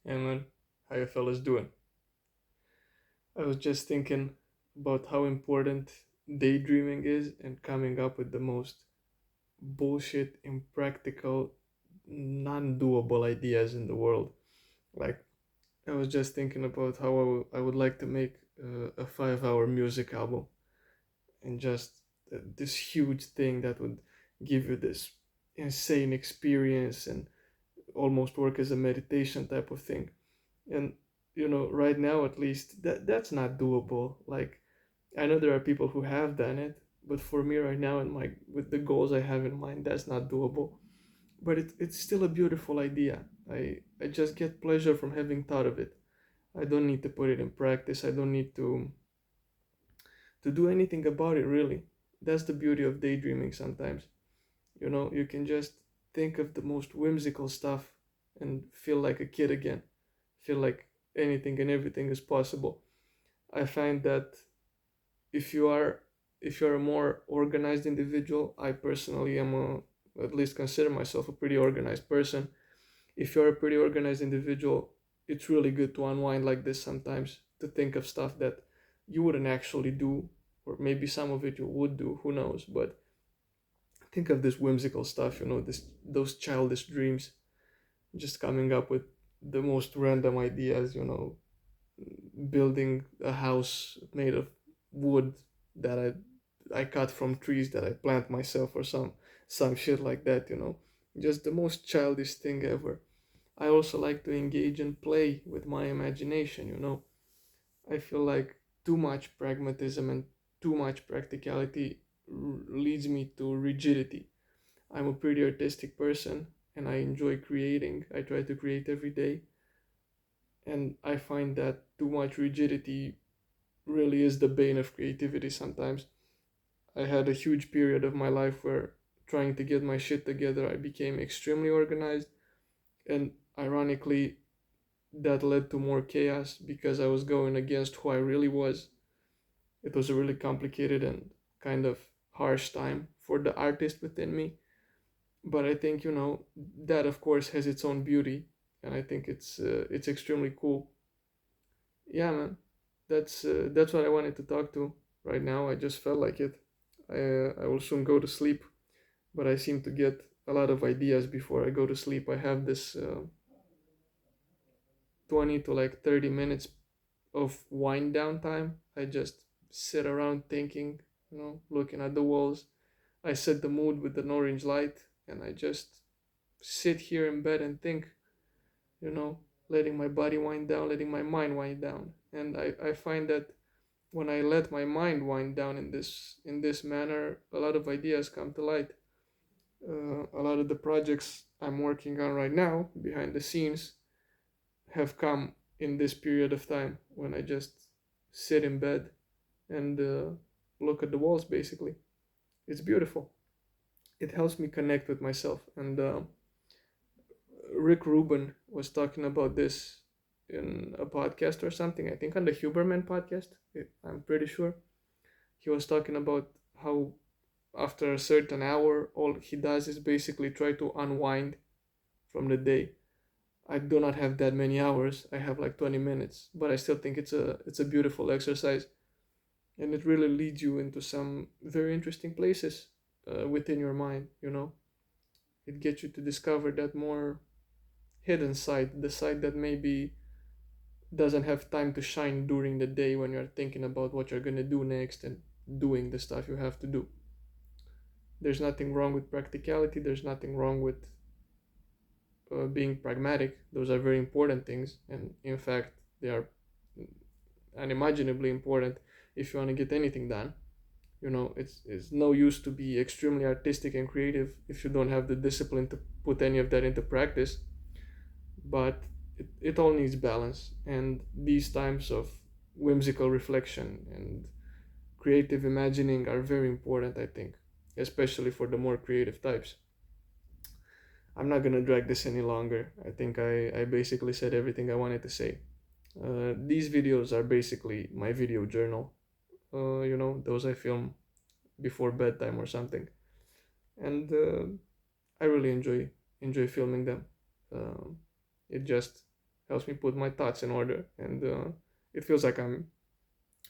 Hey man, how you fellas doing? I was just thinking about how important daydreaming is and coming up with the most bullshit, impractical, non-doable ideas in the world. Like, I was just thinking about how I would like to make a 5-hour music album and just this huge thing that would give you this insane experience and almost work as a meditation type of thing. And right now at least that's not doable. Like, I know there are people who have done it, but for me right now and my with the goals I have in mind, that's not doable. But it's still a beautiful idea. I just get pleasure from having thought of it. I don't need to put it in practice. I don't need to do anything about it, really. That's the beauty of daydreaming. Sometimes you can just think of the most whimsical stuff and feel like a kid again, feel like anything and everything is possible. I find that if you are if you're a more organized individual, I personally am at least consider myself a pretty organized person. If you're a pretty organized individual, it's really good to unwind like this sometimes, to think of stuff that you wouldn't actually do, or maybe some of it you would do, who knows. But think of this whimsical stuff, this those childish dreams, just coming up with the most random ideas, building a house made of wood that I cut from trees that I plant myself, or some shit like that. Just the most childish thing ever. I also like to engage and play with my imagination. I feel like too much pragmatism and too much practicality leads me to rigidity. I'm a pretty artistic person and I enjoy creating. I try to create every day, and I find that too much rigidity really is the bane of creativity sometimes. I had a huge period of my life where, trying to get my shit together, I became extremely organized, and ironically, that led to more chaos because I was going against who I really was. It was a really complicated and kind of harsh time for the artist within me. But I think that of course has its own beauty, and I think it's extremely cool. Yeah, man, that's what I wanted to talk to right now. I just felt like it. I will soon go to sleep, but I seem to get a lot of ideas before I go to sleep. I have this 20 to like 30 minutes of wind down time. I just sit around thinking, looking at the walls. I set the mood with an orange light, and I just sit here in bed and think, you know, letting my body wind down, letting my mind wind down. And I find that when I let my mind wind down in this manner, a lot of ideas come to light. A lot of the projects I'm working on right now behind the scenes have come in this period of time when I just sit in bed and look at the walls. Basically, it's beautiful. It helps me connect with myself. And Rick Rubin was talking about this in a podcast or something. I think on the Huberman podcast. I'm pretty sure he was talking about how after a certain hour, all he does is basically try to unwind from the day. I do not have that many hours. I have like 20 minutes, but I still think it's a beautiful exercise, and it really leads you into some very interesting places within your mind. It gets you to discover that more hidden side, the side that maybe doesn't have time to shine during the day when you're thinking about what you're gonna do next and doing the stuff you have to do. There's nothing wrong with practicality. There's nothing wrong with being pragmatic. Those are very important things, and in fact, they are unimaginably important if you want to get anything done. It's no use to be extremely artistic and creative if you don't have the discipline to put any of that into practice. But it all needs balance, and these times of whimsical reflection and creative imagining are very important, I think, especially for the more creative types. I'm not gonna drag this any longer. I think I basically said everything I wanted to say. These videos are basically my video journal. Those I film before bedtime or something, and I really enjoy filming them. Um, it just helps me put my thoughts in order, and it feels like I'm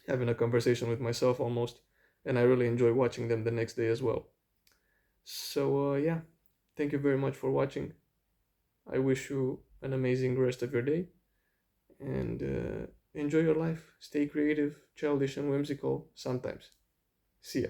having a conversation with myself almost, and I really enjoy watching them the next day as well. So yeah, thank you very much for watching. I wish you an amazing rest of your day, and enjoy your life. Stay creative, childish, and whimsical sometimes. See ya.